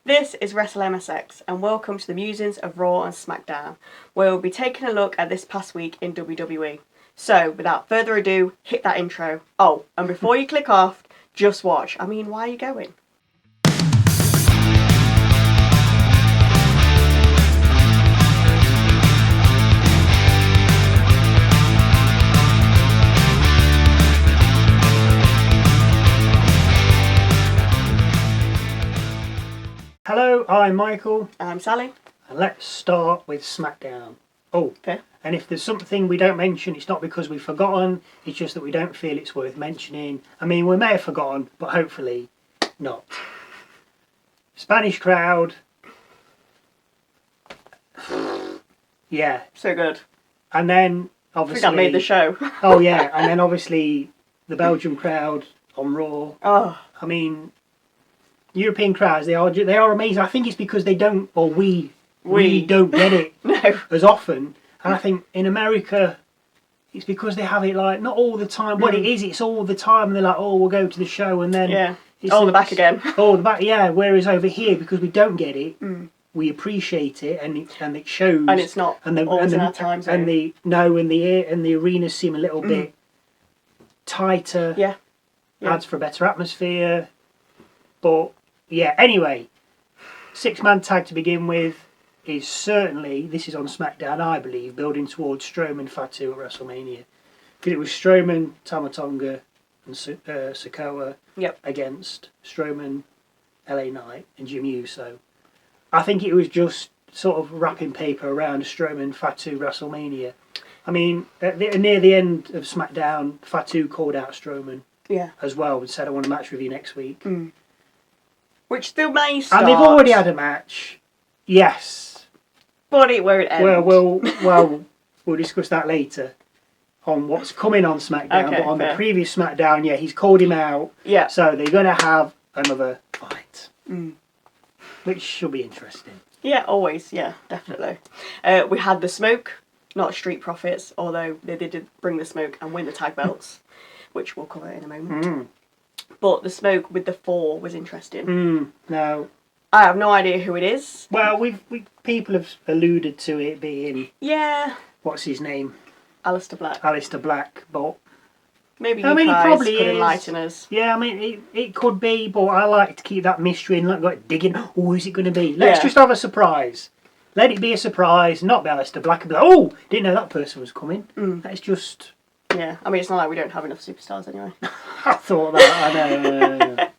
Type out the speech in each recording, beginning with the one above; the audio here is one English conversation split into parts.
This is WrestleMSX, and welcome to the Musings of Raw and Smackdown, where we'll be taking a look at this past week in WWE. So, without further ado, hit that intro. Oh, and before you click off, just watch. I mean, why are you going? Hello, I'm Michael. I'm Sally. And let's start with SmackDown. Oh, okay. And if there's something we don't mention, it's not because we've forgotten, it's just that we don't feel it's worth mentioning. I mean, we may have forgotten, but hopefully not. Spanish crowd. Yeah. So good. And then, obviously... I think that made the show. Oh, yeah. And then, obviously, the Belgium crowd on Raw. Oh. I mean... European crowds, they are amazing. I think it's because they don't, or we don't get it as often. And I think in America, it's because they have it like, not all the time. Well, it's all the time. And they're like, oh, we'll go to the show and then... Yeah. They're back again. Oh, the back, yeah. Whereas over here, because we don't get it, we appreciate it and it shows. And it's not always in our time zone. And the arenas seem a little bit tighter. Yeah. Adds for a better atmosphere. But... yeah, anyway, 6-man tag to begin with is certainly, this is on SmackDown, I believe, building towards Strowman Fatu at WrestleMania. Because it was Strowman, Tama, Tonga and Sikoa against Strowman, LA Knight and Jimmy Uso. I think it was just sort of wrapping paper around Strowman Fatu WrestleMania. I mean, near the end of SmackDown, Fatu called out Strowman as well and said, I want a match with you next week. Which still may start. And they've already had a match. Yes. But it won't end. We'll discuss that later on what's coming on SmackDown. Okay, but on the previous SmackDown, he's called him out. Yeah. So they're going to have another fight. Which should be interesting. Yeah, always. Yeah, definitely. We had the smoke, not Street Profits, although they did bring the smoke and win the tag belts, which we'll cover in a moment. But the smoke with the 4 was interesting. No. I have no idea who it is. Well, people have alluded to it being... yeah. What's his name? Alistair Black. Alistair Black, but... maybe you guys probably could enlighten us. Yeah, I mean, it could be, but I like to keep that mystery and like digging, oh, who's it going to be? Let's just have a surprise. Let it be a surprise, not be Alistair Black and be like, oh, didn't know that person was coming. Let's just... yeah, I mean, it's not like we don't have enough superstars anyway. I thought that, I know.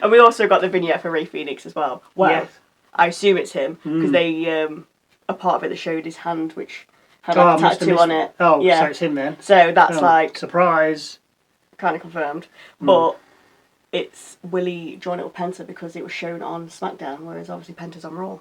And we also got the vignette for Ray Phoenix as well. Well, yes. I assume it's him, because they, a part of it that showed his hand, which had like a tattoo on it. Oh, yeah. So it's him then. So that's like... surprise. Kind of confirmed. But it's Willie drawing it with Penta because it was shown on SmackDown, whereas obviously Penta's on Raw.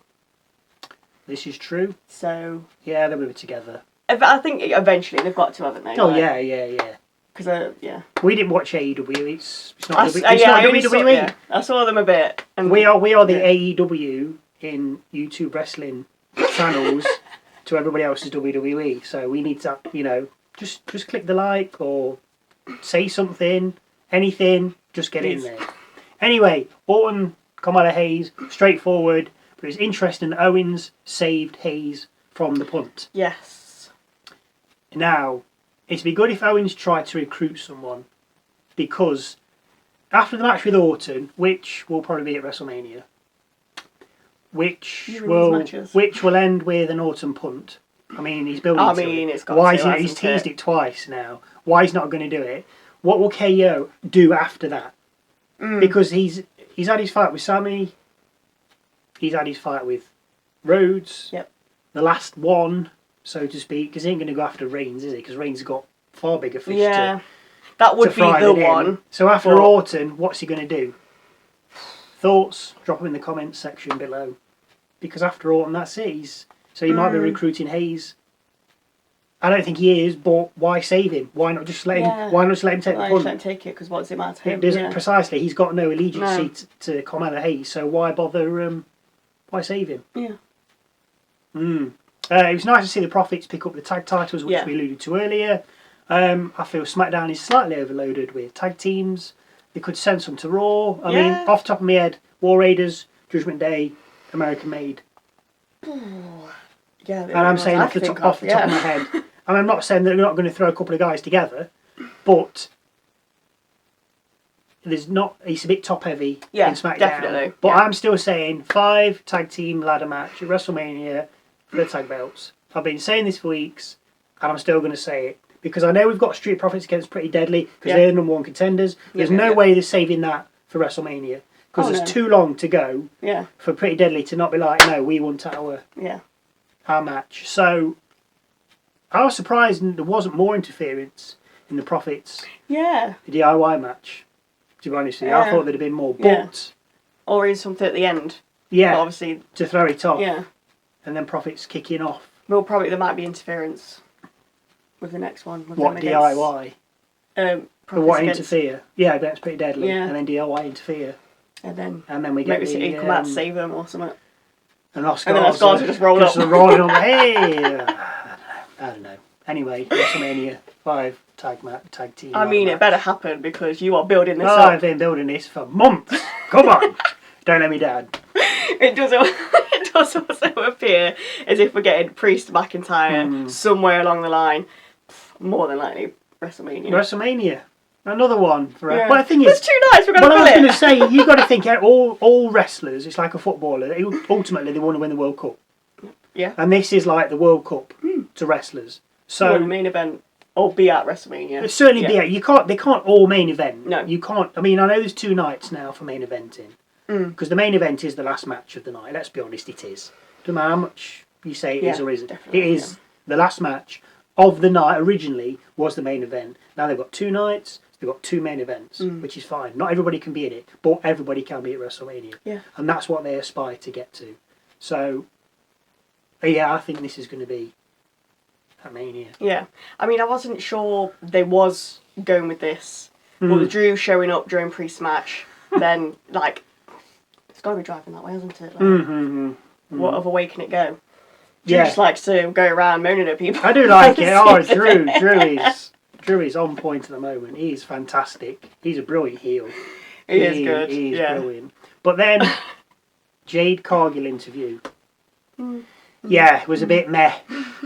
This is true. So... yeah, they were together. I think eventually they've got to, haven't they? Oh, like, yeah. Because, yeah. We didn't watch AEW. It's not WWE. I saw them a bit. And we are the AEW in YouTube wrestling channels to everybody else's WWE. So we need to, just click the like or say something, anything, just get in there. Anyway, Orton come out of Hayes, straightforward. But it's interesting that Owens saved Hayes from the punt. Yes. Now, it'd be good if Owens tried to recruit someone, because after the match with Orton, which will probably be at WrestleMania, which will end with an Orton punt. I mean, he's building. It's got he's teased it twice now. Why he's not going to do it? What will KO do after that? Because he's had his fight with Sammy. He's had his fight with Rhodes. Yep. The last one, so to speak, because he ain't going to go after Reigns, is he? Because Reigns has got far bigger fish that would be the one. So after Orton, what's he going to do? Thoughts? Drop them in the comments section below. Because after Orton, that's it. So he might be recruiting Hayes. I don't think he is, but why save him? Why not just let him? Why not just let him take the punt? Let him take it, because what does it matter to him? It doesn't precisely. He's got no allegiance to Carmelo Hayes, so why bother? Why save him? Yeah. It was nice to see the Profits pick up the tag titles, which we alluded to earlier. I feel SmackDown is slightly overloaded with tag teams. They could send some to Raw. I mean, off the top of my head, War Raiders Judgment Day, American made. Yeah, And I'm saying off the top of my head. And I'm not saying that they're not going to throw a couple of guys together, but it's a bit top heavy in SmackDown. Definitely. But I'm still saying 5 tag team ladder match at WrestleMania for the tag belts. I've been saying this for weeks, and I'm still going to say it. Because I know we've got Street Profits against Pretty Deadly, because they're the number 1 contenders. There's no way they're saving that for WrestleMania. Because there's too long to go for Pretty Deadly to not be like, no, we want our match. So I was surprised there wasn't more interference in the Profits DIY match. To be honest with you, I thought there'd have been more. But or in something at the end. Yeah, but obviously to throw it off. Yeah, and then Profits kicking off. Well, probably there might be interference with the next one. With what DIY? What interfere? Yeah, that's Pretty Deadly. Yeah. And then DIY interfere. And then we get maybe City come out to save them or something. And Oscar will just roll up. Rolling on. Hey, I don't know. Anyway, WrestleMania 5 tag team. I mean, it better happen because you are building this up. I've been building this for months. Come on, don't let me down. It does also appear as if we're getting Priest McIntyre somewhere along the line. More than likely, WrestleMania. Another one for us. But the thing is, it's 2 nights. We're going to I was going to say, you've got to think all wrestlers. It's like a footballer. Ultimately, they want to win the World Cup. Yeah. And this is like the World Cup to wrestlers. So the main event or be at WrestleMania. It'll certainly be at. They can't all main event. No. You can't. I mean, I know there's 2 nights now for main eventing. Because the main event is the last match of the night. Let's be honest, it is. No matter how much you say it is or isn't. It is the last match of the night. Originally was the main event. Now they've got 2 nights. They've got 2 main events, which is fine. Not everybody can be in it, but everybody can be at WrestleMania. Yeah. And that's what they aspire to get to. So, yeah, I think this is going to be a Mania. Yeah. I mean, I wasn't sure they was going with this. But with Drew showing up during pre-match, then, like, it's got to be driving that way, hasn't it? Like, what other way can it go? Drew just likes to go around moaning at people. I do like it. Oh, Drew is on point at the moment. He's fantastic. He's a brilliant heel. He is good. He's brilliant. But then, Jade Cargill interview. Yeah, it was a bit meh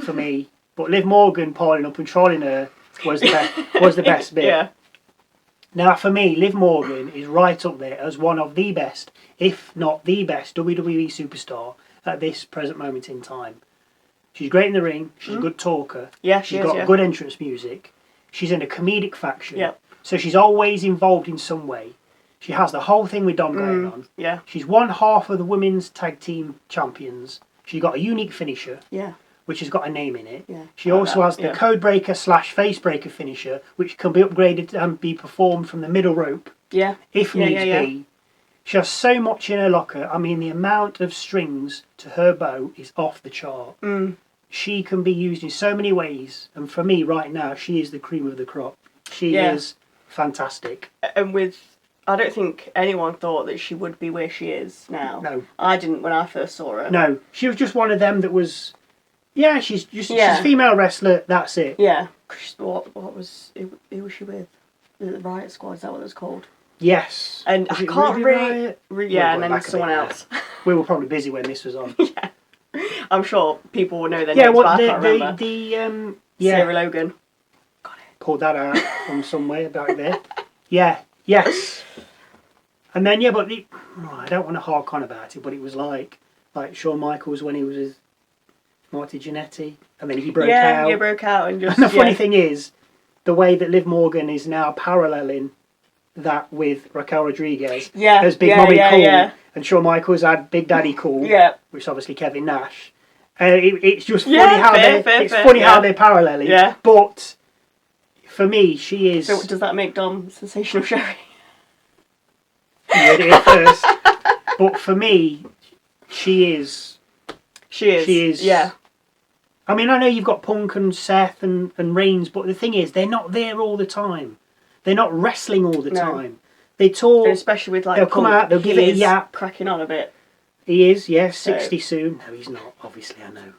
for me. But Liv Morgan piling up and trolling her was the best bit. Yeah. Now, for me, Liv Morgan is right up there as one of the best, if not the best, WWE superstar at this present moment in time. She's great in the ring. She's a good talker. Yeah, she's got good entrance music. She's in a comedic faction. So she's always involved in some way. She has the whole thing with Dom going on. Yeah. She's one half of the women's tag team champions. She's got a unique finisher. Yeah. Which has got a name in it. Yeah. She also has the code breaker / face breaker finisher, which can be upgraded and be performed from the middle rope. Yeah. If needs be. She has so much in her locker. I mean, the amount of strings to her bow is off the chart. She can be used in so many ways. And for me, right now, she is the cream of the crop. She is fantastic. And I don't think anyone thought that she would be where she is now. No. I didn't when I first saw her. No. She was just one of them that was... Yeah, she's a female wrestler, that's it. Yeah. What was... Who was she with? The Riot Squad, is that what it was called? Yes. And I can't really... Yeah, and then someone else. We were probably busy when this was on. Yeah. I'm sure people will know their names, but I can't remember. Sarah Logan. Got it. Pulled that out from somewhere back there. Yeah. Yes. And then, but I don't want to hark on about it, but it was like Shawn Michaels when he was with Marty Jannetty, and then he broke out. Yeah, broke out and just... And the funny thing is, the way that Liv Morgan is now paralleling that with Raquel Rodriguez as Big Mommy Cool, and Shawn Michaels had Big Daddy Cool, which is obviously Kevin Nash. It's just funny how they're paralleling. Yeah. But for me, she is... So does that make Dom Sensational Sherry? You heard it here first. But for me, she is... She is. Yeah. I mean, I know you've got Punk and Seth and Reigns, but the thing is, they're not there all the time. They're not wrestling all the time. They talk. And especially with they'll come out, they'll give it a yap. Cracking on a bit. He is, yes, 60 soon. No, he's not. Obviously, I know.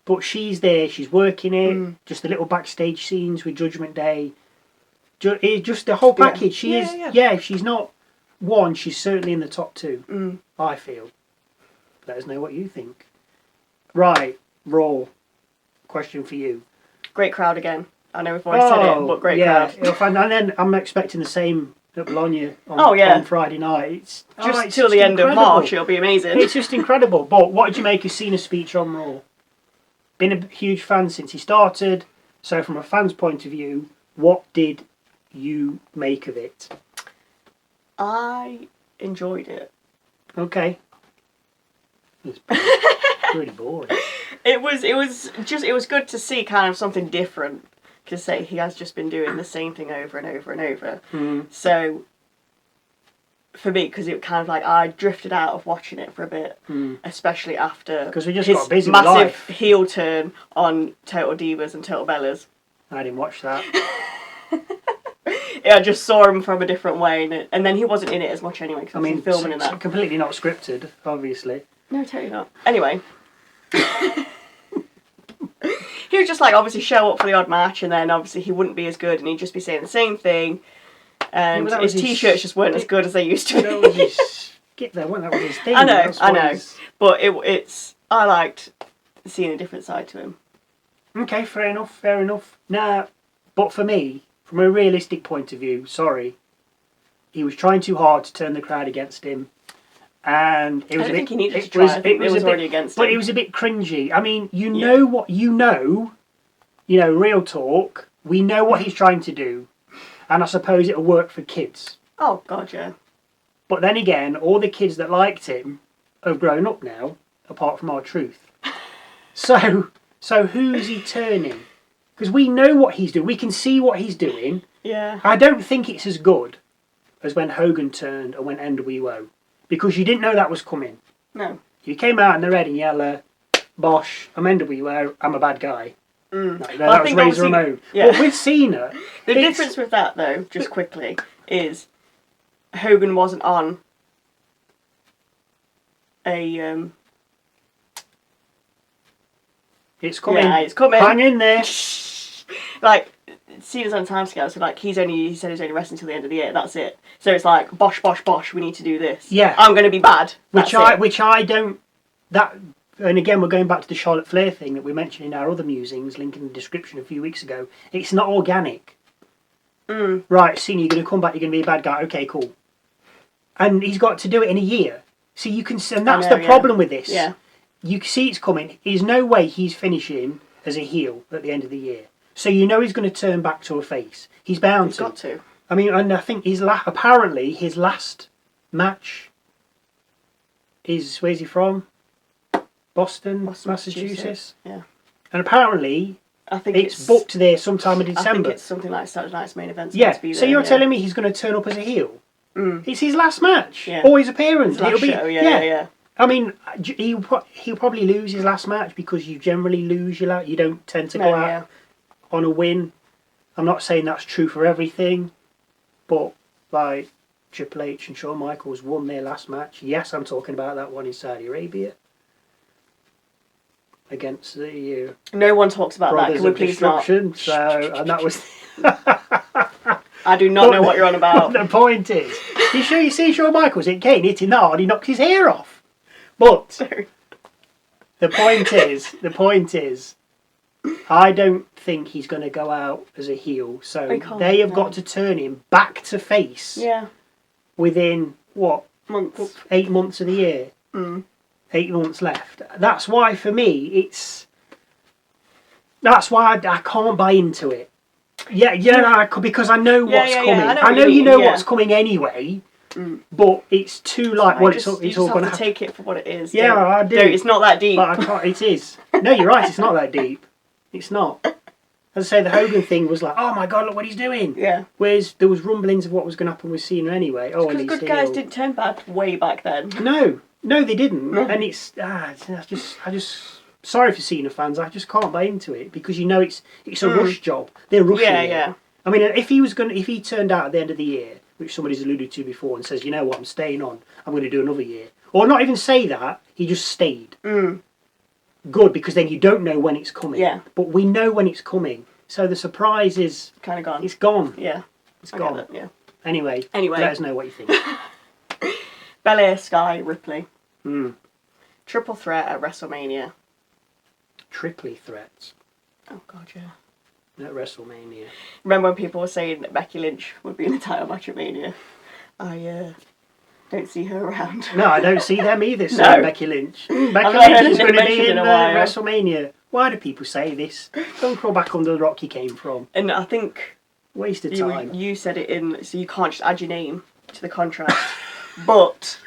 But she's there. She's working it. Just the little backstage scenes with Judgment Day. Just the whole package. She is. Yeah, she's not one, she's certainly in the top 2. Mm. I feel. Let us know what you think. Right, Raw. Question for you. Great crowd again. I know we've already said it, but great crowd. And then I'm expecting the same at Bologna on, on Friday night. It's just till the end of March, it'll be amazing. It's just incredible. But what did you make of Cena's speech on Raw? Been a huge fan since he started. So from a fan's point of view, what did you make of it? I enjoyed it. Okay. It's really boring. It was good to see kind of something different. Because say he has just been doing the same thing over and over and over. Mm. So for me, because it kind of like I drifted out of watching it for a bit, especially after because we just his got busy with massive life. heel turn on Total Divas and Total Bellas. I didn't watch that. Yeah, I just saw him from a different way, and then he wasn't in it as much anyway. Cause I mean, filming in that. Completely not scripted, obviously. No, totally not. Anyway. He would just like obviously show up for the odd match, and then obviously he wouldn't be as good, and he'd just be saying the same thing. And his t-shirts just weren't as good as they used to be. That was his skip there, wasn't that? Was his thing? I know. But it's I liked seeing a different side to him. Okay, fair enough. Nah, but for me, from a realistic point of view, sorry, he was trying too hard to turn the crowd against him. And it was I don't think he needed to try. I think it was already against him. But it was a bit cringy. I mean, you know what you know, real talk. We know what he's trying to do, and I suppose it'll work for kids. Oh God, yeah. But then again, all the kids that liked him have grown up now, apart from our truth. So who's he turning? Because we know what he's doing. We can see what he's doing. Yeah. I don't think it's as good as when Hogan turned and when NWO. Because you didn't know that was coming. No. You came out in the red and yellow, bosh, I'm NWO, I'm a bad guy. Mm. Like, that was Razor Ramon. Yeah. But with Cena... The difference with that, though, just quickly, is Hogan wasn't on a... It's coming. Yeah, it's coming. Hang in there. Like, Cena's on a timescale, so like he said he's only wrestling until the end of the year. That's it. So it's like bosh, bosh, bosh. We need to do this. Yeah, I'm going to be bad. Which I don't. That and again we're going back to the Charlotte Flair thing that we mentioned in our other musings, link in the description a few weeks ago. It's not organic. Right, Cena, you're going to come back. You're going to be a bad guy. Okay, cool. And he's got to do it in a year. So you can, and that's the problem with this. Yeah. You can see it's coming. There's no way he's finishing as a heel at the end of the year. So you know he's going to turn back to a face. He's bound to. Got to. I mean, and I think apparently his last match is, where's he from? Boston, Massachusetts. Yeah. And apparently I think it's booked there sometime in December. I think it's something like Saturday Night's Main Event. Yeah. So you're telling me he's going to turn up as a heel? It's his last match. Yeah. Or his appearance. His last show, yeah. I mean, he'll probably lose his last match because you generally lose your you don't tend to go out on a win. I'm not saying that's true for everything, but like Triple H and Shawn Michaels won their last match. Yes, I'm talking about that one in Saudi Arabia against the no one talks about that. Can we please not? So, and that was. I do not know what you're on about. The point is, you see Shawn Michaels in Kane hitting that hard, he knocked his hair off. But the point is, I don't think he's going to go out as a heel. So they have got to turn him back to face. Yeah. Within what? Months. 8 months of the year. 8 months left. That's why for me that's why I can't buy into it. Because I know what's coming. I know you know what's coming anyway. But it's too it's all going to have to take it for what it is. Yeah, I do. It's not that deep. But I can't. It is. No, you're right. It's not that deep. It's not. As I say, the Hogan thing was like, oh my god, look what he's doing. Yeah. Whereas there was rumblings of what was going to happen with Cena anyway. Because good guys didn't turn bad way back then. No, they didn't. And it's I just sorry for Cena fans. I just can't buy into it because it's a rush job. They're rushing it. Yeah. I mean, if he turned out at the end of the year, which somebody's alluded to before, and says, you know what, I'm staying on. I'm going to do another year, or not even say that, he just stayed. Good, because then you don't know when it's coming. Yeah. But we know when it's coming. So the surprise is... kind of gone. It's gone. Yeah. It's gone. Yeah. Anyway, let us know what you think. Belair, Sky, Ripley. Hmm. Triple threat at WrestleMania. Triply threats Oh god, yeah. at WrestleMania. Remember when people were saying that Becky Lynch would be in the title match at Mania? I don't see her around. No, I don't see them either, so No. Becky Lynch. I've Becky not heard Lynch is anything going to be mentioned in in a while. WrestleMania. Why do people say this? Don't crawl back under the rock you came from. And I think Waste of time. you said it in, so you can't just add your name to the contract. but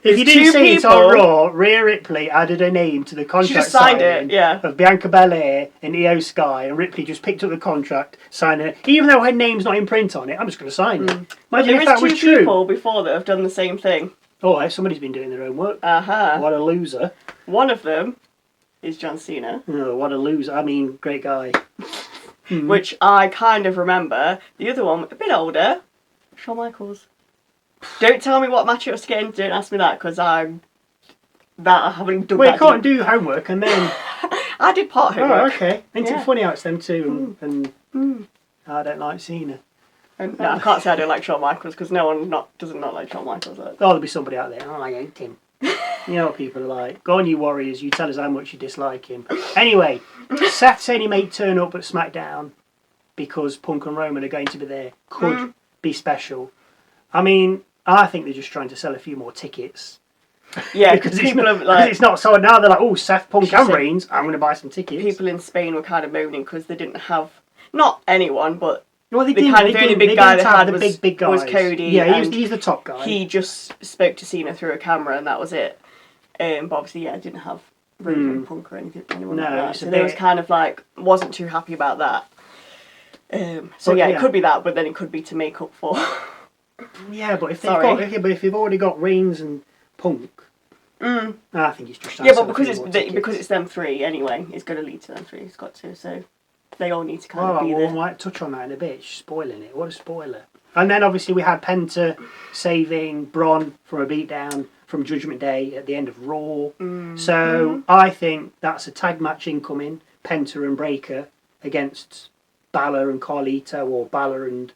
If you there's didn't two see it on people- Raw, Rhea Ripley added her name to the contract She just signed signing it, yeah. of Bianca Belair and Io Sky, and Ripley just picked up the contract, signed it. Even though her name's not in print on it, I'm just going to sign it. Imagine There if that is was two true. people before that have done the same thing. Oh, somebody's been doing their own work. Uh-huh. What a loser. One of them is John Cena, Oh, what a loser. I mean, great guy. which I kind of remember. The other one, a bit older, Shawn Michaels. Don't tell me what match it was to get into. Don't ask me that, because I haven't done Well, you that. can't do homework and then... I did part Oh, homework. okay. Ain't Yeah. it funny how it's them two and I don't like Cena. And, no, I can't say I don't like Shawn Michaels, because no one doesn't not like Shawn Michaels. Oh, there'll be somebody out there. Oh, I hate him. You know what people are like. Go on, you Warriors. You tell us how much you dislike him. Anyway, Seth saying he may turn up at SmackDown because Punk and Roman are going to be there. Could be special. I mean, I think they're just trying to sell a few more tickets. Yeah, because people it's are not, like, it's not so now they're like, oh, Seth, Punk She and said- Reigns. I'm going to buy some tickets. people in Spain were kind of moaning because they didn't have, not anyone, but well, they the didn't, kind of they the only didn't- big they guy didn't they have had the big was guys. Cody. Yeah, and he's the top guy. he just spoke to Cena through a camera, and that was it. But obviously, yeah, didn't have Roman, Punk, or anyone No, like that. it's a So they was bit- kind of like, wasn't too happy about that. So But, yeah, yeah. it could be that, but then it could be to make up for. Yeah, but if they've Sorry. got, okay, but if you've already got Reigns and Punk, I think it's just trying Yeah, to but sell a because few more because tickets. it's them three anyway, it's going to lead to them three. It's got to, so they all need to kind Oh, of be well, we there. might touch on that in a bit. She's spoiling it. What a spoiler! And then obviously we had Penta saving Braun from a beatdown from Judgment Day at the end of Raw. So I think that's a tag match incoming. Penta and Breaker against Balor and Carlito, or Balor and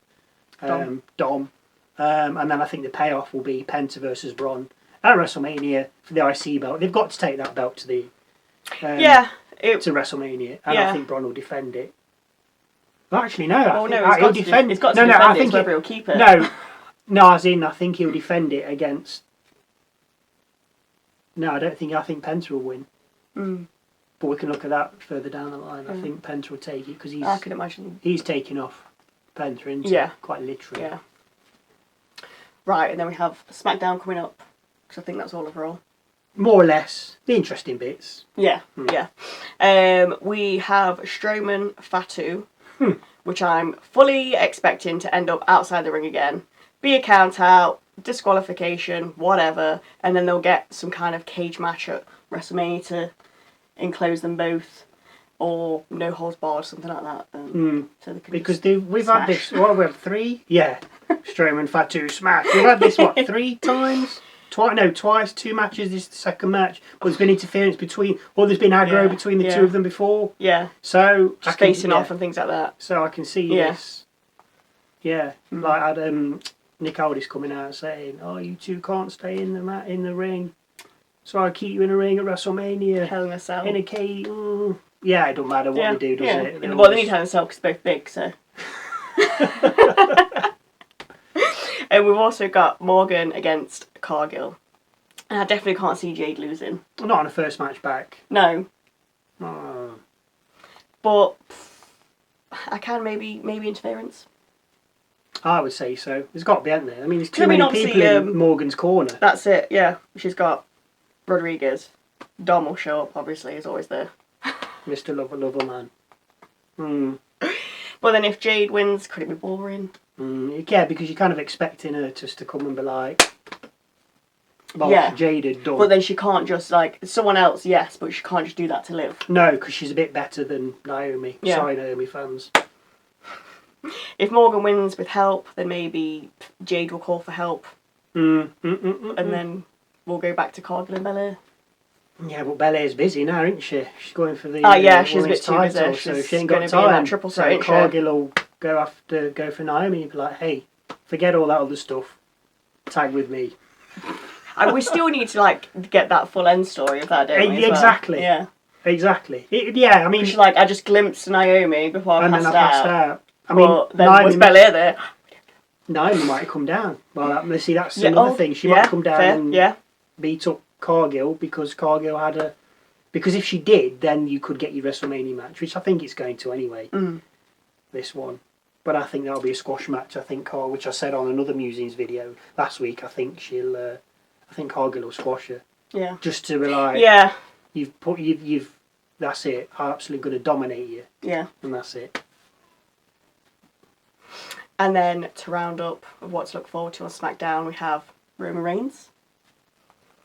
Dom. And then I think the payoff will be Penta versus Braun at WrestleMania for the IC belt. They've got to take that belt to the Yeah, to WrestleMania, and Yeah. I think Braun will defend it. Well, actually, no. Oh I no, think he'll defend. It's got to no, defend I it. think It's whether he'll keep it. No, as in I think he'll defend it against. No, I don't think. I think Penta will win. But we can look at that further down the line. I think Penta will take it because I can imagine. he's taking off Penta into Yeah. quite literally. Yeah. Right, and then we have SmackDown coming up, because I think that's all overall. More or less the interesting bits. Yeah, yeah. We have Strowman Fatu, which I'm fully expecting to end up outside the ring again. Be a count out, disqualification, whatever, and then they'll get some kind of cage match at WrestleMania to enclose them both, or no holds barred, something like that. So they can Because just we've smash. had this. What we have 3? Yeah, Strowman Fatu smash. We've had this 3 times. Twice. 2 matches. This is the second match. But there's been interference between, or there's been aggro between the two of them before. Yeah, So just facing off and things like that. So I can see Yeah. this. Yeah, like I had Nick Aldis coming out saying, "Oh, you two can't stay in the ring, so I'll keep you in a ring at WrestleMania Hell in a cell. in a cage." Yeah, it don't matter what they do, does it? Well, they need Hell in a Cell because they're both big, so. And we've also got Morgan against Cargill. And I definitely can't see Jade losing. Not on a first match back. No. Oh. But I can maybe interference. I would say so. There's got to be, hasn't there? I mean, there's too I mean, many obviously, people in Morgan's corner. That's it, yeah. She's got Rodriguez. Dom will show up, obviously, he's always there. Mr. Lover Man. But then if Jade wins, could it be boring? Yeah, because you're kind of expecting her just to come and be like, well, Yeah. Jade had done. But then she can't just, like, someone else, yes, but she can't just do that to Liv. No, because she's a bit better than Naomi. Yeah. Sorry, Naomi fans. If Morgan wins with help, then maybe Jade will call for help. And then we'll go back to Cargill and Belair. Yeah, but Belair's busy now, isn't she? She's going for the she's a bit women's too busy. title, so She's she ain't gonna got be in that time. triple So threat, ain't she? Cargill will go for Naomi and be like, hey, forget all that other stuff. Tag with me. And we still need to like get that full end story of that, don't we? as well? Exactly. Yeah. Exactly. Yeah, I mean... She's like, I just glimpsed Naomi before I passed out. I mean, but then was Belair there? Naomi might come down. Well, see, that's another thing. She might come down and beat up Cargill because Cargill had a... Because if she did, then you could get your WrestleMania match, which I think it's going to anyway. This one. But I think that'll be a squash match. I think which I said on another Musings video last week. I think Cargill will squash her. Yeah. Just to be like, yeah, you've that's it. I'm absolutely going to dominate you. Yeah. And that's it. And then to round up what to look forward to on SmackDown, we have Roman Reigns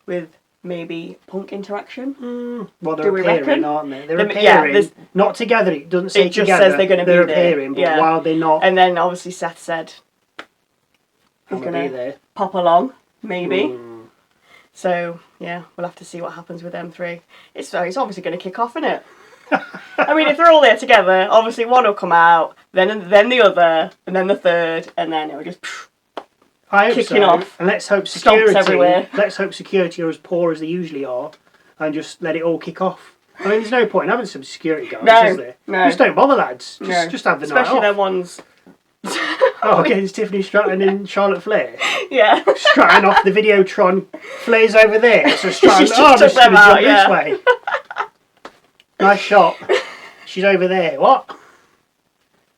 with maybe Punk interaction. Well, they're appearing, aren't they? They're appearing. Yeah, not together. It doesn't say together. It just together. says they're going to be there. They're appearing, but while they're not... And then obviously Seth said he's going to be there. Pop along, maybe. So, yeah, we'll have to see what happens with them three. It's obviously going to kick off, isn't it? I mean, if they're all there together, obviously one will come out, then the other, and then the third, and then it'll just kicking off. And let's hope security are as poor as they usually are, and just let it all kick off. I mean, there's no point in having some security guards, is there? No. Just don't bother, lads. Just have the night off. Especially them ones... Against Tiffany Stratton and Charlotte Flair. Yeah. Stratton off the Videotron, Flair's over there. So Stratton, I'm just going to jump this way. Nice shot. She's over there. What?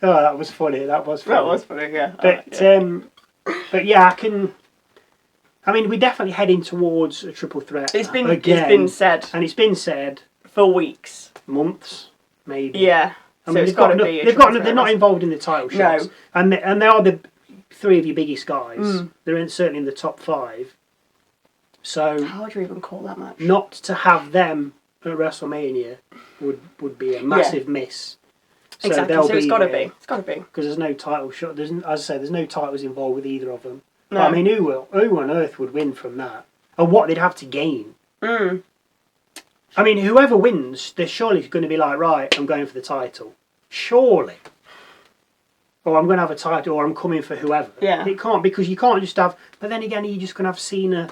Oh, that was funny. That was funny, yeah. But yeah, I mean, we're definitely heading towards a triple threat. It's been said. And it's been said. For weeks. Months, maybe. Yeah. I mean, they're not involved in the title shots. No. And they are the three of your biggest guys. They're certainly in the top 5. So... How would you even call that match? Not to have them at WrestleMania would be a massive miss. So exactly, so it's got to be. It's got to be. Because there's no title shot. As I say, there's no titles involved with either of them. No. But, I mean, who on earth would win from that? And what they'd have to gain. I mean, whoever wins, they're surely going to be like, right, I'm going for the title. Surely. Or I'm going to have a title, or I'm coming for whoever. Yeah. It can't, because you can't just have... But then again, you're just going to have Cena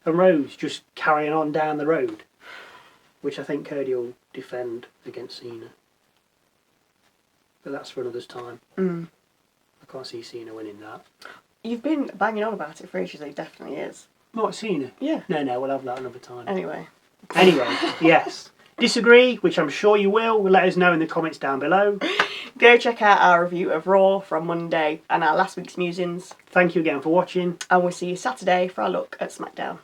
and Rose just carrying on down the road. Which I think Cody will defend against Cena. But that's for another's time. I can't see Cena winning that. You've been banging on about it for ages, it definitely is. What, Cena? Yeah. No, we'll have that another time. Anyway, yes. Disagree, which I'm sure you will. Let us know in the comments down below. Go check out our review of Raw from Monday and our last week's Musings. Thank you again for watching. And we'll see you Saturday for our look at SmackDown.